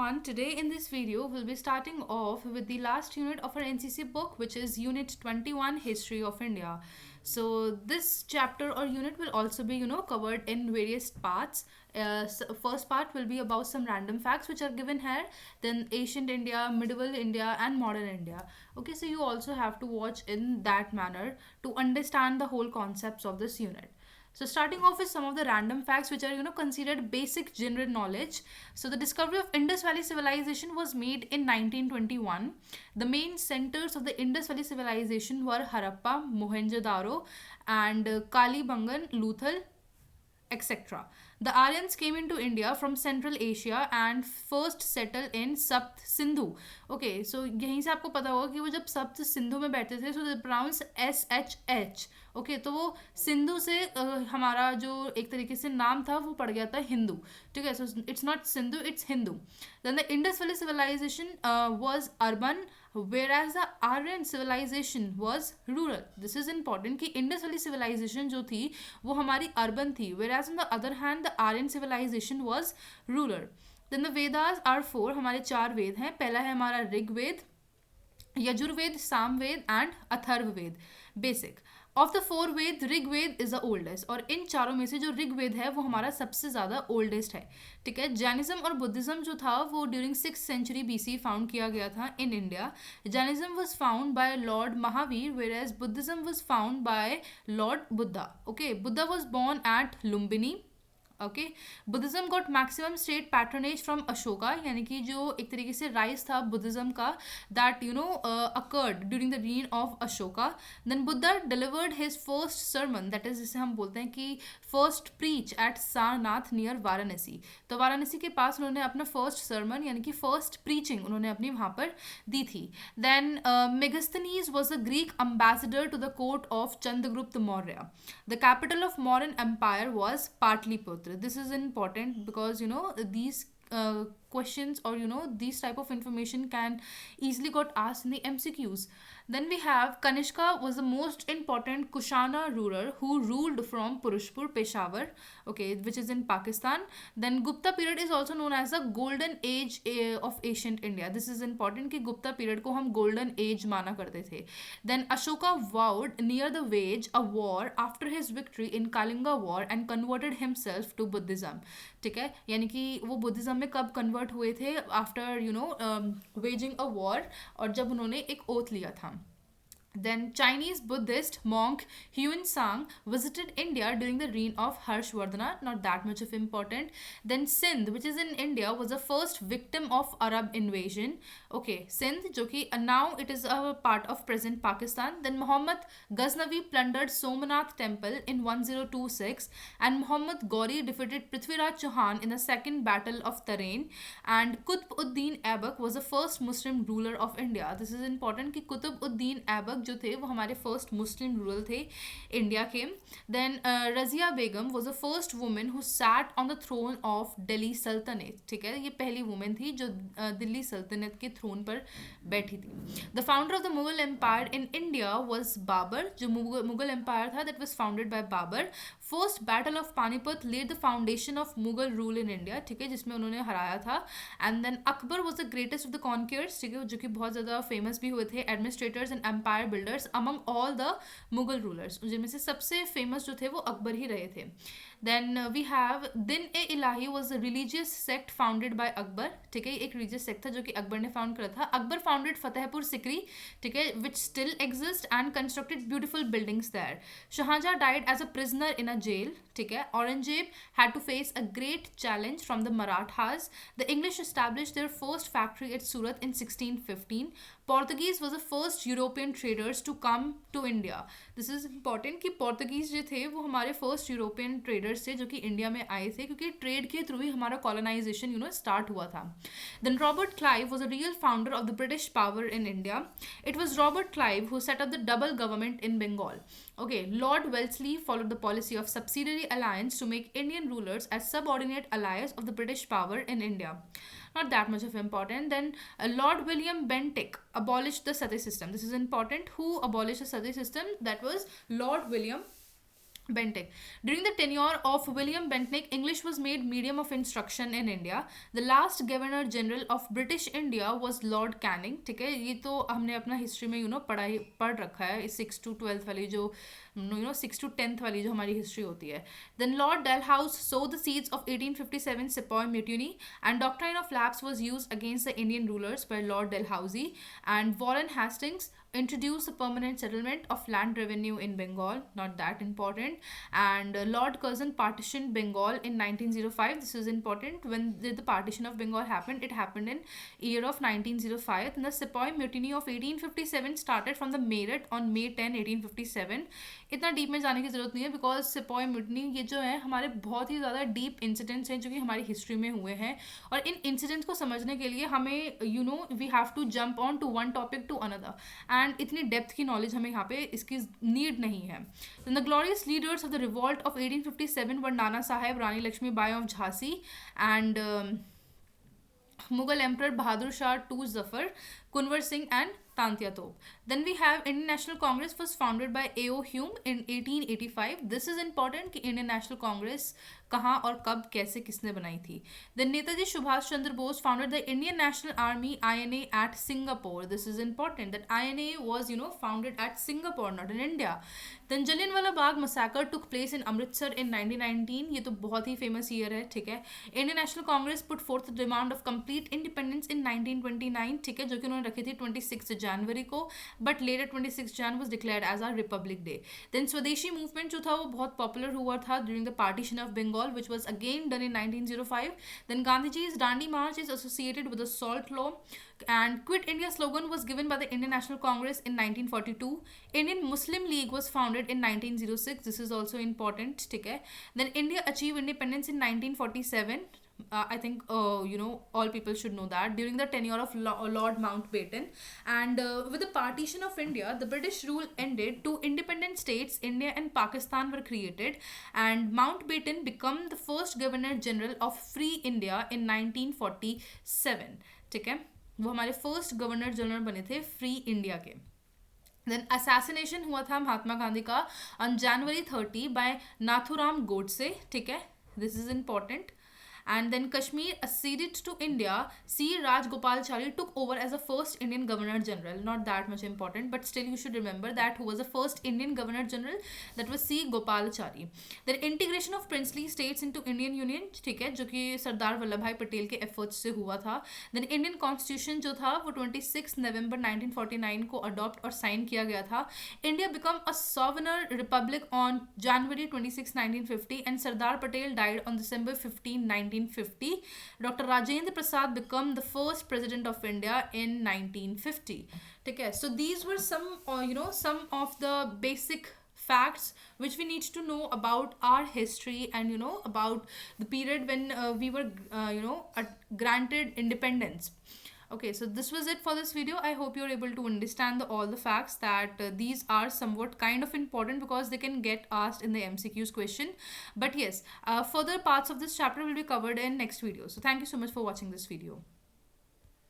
everyone. Today in this video, we'll be starting off with the last unit of our NCC book, which is Unit 21 History of India. So, this chapter or unit will also be, covered in various parts. First part will be about some random facts which are given here, then ancient India, medieval India, and modern India. Okay, so you also have to watch in that manner to understand the whole concepts of this unit. So starting off with some of the random facts which are considered basic general knowledge. So the discovery of Indus Valley civilization was made in 1921. The main centers of the Indus Valley civilization were Harappa, Mohenjo-daro and Kalibangan, Luthal, etc. The Aryans came into India from Central Asia and first settled in Sapt Sindhu. Okay, so यहीं से आपको पता होगा कि वो जब सप्त सिंधु में बैठते थे, so they pronounce SHH. Okay तो वो सिंधु से हमारा जो एक तरीके से नाम था वो पड़ गया था हिंदू. ठीक है, so it's not Sindhu, it's Hindu. Then the Indus Valley civilization was urban whereas the Aryan civilization was rural. This is important कि इंडस वैली civilization जो थी वो हमारी अर्बन थी, whereas on the other hand the Aryan civilization was rural. Then the Vedas are four. हमारे चार वेद हैं. पहला है हमारा Rigveda, Yajurveda, Samaveda and Atharvaveda. Basic of the four Veda Rigveda is the oldest, और इन चारों में से जो ऋग्वेद है वो हमारा सबसे ज़्यादा ओल्डेस्ट है. ठीक है, जैनिज्म और बुद्धिज्म जो था वो during 6th century BC found किया गया था in India. Jainism was found by lord Mahavir whereas Buddhism was found by lord Buddha. Okay, Buddha was born at Lumbini. Okay, Buddhism got maximum state patronage from Ashoka, यानी कि जो एक तरीके से राइज था बुद्धिज्म का that occurred during the reign of Ashoka. Then Buddha delivered his first sermon, that is जिसे हम बोलते हैं कि first preach at Sarnath near Varanasi. तो वाराणसी के पास उन्होंने अपना फर्स्ट सर्मन यानी कि फर्स्ट प्रीचिंग उन्होंने अपनी वहाँ पर दी थी. Then Megasthenes was a Greek ambassador to the court of Chandragupta Maurya. The capital of Mauryan empire was Pataliputra. This is important because these questions or these type of information can easily got asked in the MCQs. Then we have Kanishka was the most important Kushana ruler who ruled from Purushpur, Peshawar, okay, which is in Pakistan. Then Gupta period is also known as the golden age of ancient India. This is important कि Gupta period को हम golden age माना करते थे. Then Ashoka vowed near the wage a war after his victory in Kalinga war and converted himself to Buddhism. ठीक है, यानी कि वो बुद्धिज्म में कब कन्वर्ट हुए थे आफ्टर वेजिंग अ वॉर, और जब उन्होंने एक ओथ लिया था. Then Chinese Buddhist monk Huan Sang visited India during the reign of Harshvardhana, not that much of important. Then Sindh, which is in India, was the first victim of Arab invasion. Okay, Sindh, जो कि now it is a part of present Pakistan. Then Muhammad Ghaznavi plundered Somnath temple in 1026, and Muhammad Ghori defeated Prithviraj Chauhan in the second battle of Tarain. And Qutb-ud-Din Aibak was the first Muslim ruler of India. This is important कि Qutb-ud-Din Aibak जो थे वो हमारे first Muslim ruler थे India के. Then Razia Begum was the first women who sat on the throne of Delhi Sultanat. ठीक है, ये पहली वुमेन थी जो दिल्ली सल्तनत के थ्रोन पर बैठी थी. The founder of the Mughal empire in India was Babur. जो मुगल एम्पायर था that was founded by Babur. First battle of Panipat laid the foundation of Mughal rule in India. ठीक है, जिसमें उन्होंने हराया था. And then Akbar was the greatest of the conquerors. ठीक है, जो कि बहुत ज़्यादा फेमस भी हुए थे administrators and empire builders among all the Mughal rulers, जिनमें से सबसे फेमस जो थे वो अकबर ही रहे थे. Then we have Din i Ilahi was a religious sect founded by Akbar. ठीक है, एक रिलीजियस सेक्ट था जो कि अकबर ने फाउंड करा था. अकबर फाउंडेड फतेहपुर सिकरी, ठीक है, which still exist and constructed beautiful buildings there. Shahjahan died as a prisoner in a jail. ठीक है, Aurangzeb had to face a great challenge from the Marathas. The English established their first factory at Surat in 1615. Portuguese was the first European traders to come to India. This is important कि Portuguese जो थे वो हमारे first European traders थे जो कि India में आए थे, क्योंकि ट्रेड के थ्रू ही हमारा colonization स्टार्ट हुआ था. Then Robert Clive was a real founder of the British power in India. It was Robert Clive who set up the double government in Bengal. Okay, Lord Wellesley followed the policy of subsidiary alliance to make Indian rulers as subordinate allies of the British power in India. Not that much of important. Then Lord William Bentinck abolished the sati system. This is important. Who abolished the sati system? That was Lord William Bentinck. During the tenure of William Bentinck, English was made medium of instruction in India. The last Governor General of British India was Lord Canning. ठीक है, ये तो हमने अपना history में पढ़ रखा है, 6 to 12 वाली जो 6 to 10 वाली जो हमारी हिस्ट्री होती है. Then Lord Dalhousie sowed the seeds of 1857 Sepoy Mutiny, and doctrine of lapse was used against the Indian rulers by Lord Dalhousie, and Warren Hastings introduced the permanent settlement of land revenue in Bengal, not that important, and Lord Curzon partitioned Bengal in 1905. This is important. When did the partition of Bengal happen? It happened in year of 1905, and the Sepoy Mutiny of 1857 started from the Meerut on May 10, 1857. इतना deep में जाने की जरूरत नहीं है, because sepoy mutiny ये जो है हमारे बहुत ही ज़्यादा डीप इंसिडेंट्स हैं जो कि हमारी हिस्ट्री में हुए हैं, और इन इंसिडेंट्स को समझने के लिए हमें we have to jump on to one topic to another, and इतनी डेप्थ की नॉलेज हमें यहाँ पे इसकी नीड नहीं है. The glorious leaders of the revolt of 1857 were Nana Sahib, Rani Lakshmibai of Jhansi, and Mughal Emperor Bahadur Shah II Zafar, Kunwar Singh, and Tantia Tope. Then we have Indian National Congress was founded by A.O. Hume in 1885. This is important कि Indian National Congress कहाँ और कब कैसे किसने बनाई थी. Then Netaji Subhash Chandra Bose founded the Indian National Army INA at Singapore. This is important that INA was founded at Singapore, not in India. Then Jallianwala Bagh massacre took place in Amritsar in 1919. ये तो बहुत ही famous year है, ठीक है. Indian National Congress put forth the demand of complete independence in 1929, ठीक है, जो कि उन्होंने रखी थी 26 जनवरी को, but later 26 Jan was declared as our Republic Day. Then Swadeshi movement जो था वो बहुत popular हुआ था during the partition of Bengal, which was again done in 1905. Then Gandhiji's Dandi March is associated with the Salt Law, and Quit India slogan was given by the Indian National Congress in 1942. Indian Muslim League was founded in 1906. This is also important, ठीक है. Then India achieved independence in 1947. I think all people should know that during the tenure of Lord Mountbatten, and with the partition of India, the British rule ended. Two independent states, India and Pakistan, were created, and Mountbatten became the first Governor General of Free India in 1947. ठीक है, वो हमारे first governor general बने थे free India के. Then assassination हुआ था महात्मा गांधी का on January 30 by Nathuram Godse, ठीक है, this is important. And then Kashmir acceded to India. C. Rajgopalachari took over as the first Indian Governor General. Not that much important, but still you should remember that who was the first Indian Governor General. That was C. Gopalachari. Then integration of princely states into Indian Union, ठीक है, जो कि सरदार वल्लभ भाई पटेल के efforts से हुआ था. Then Indian Constitution जो था वो 26 November 1949 को adopt और sign किया गया था. India became a sovereign republic on January 26, 1950, and Sardar Patel died on December 15, 1950. Dr. Rajendra Prasad became the first president of India in 1950. ठीक है, so these were some of the basic facts which we need to know about our history, and about the period when we were granted independence. Okay, so this was it for this video. I hope you're able to understand all the facts, that these are somewhat kind of important because they can get asked in the MCQs question. But yes, further parts of this chapter will be covered in next video. So thank you so much for watching this video.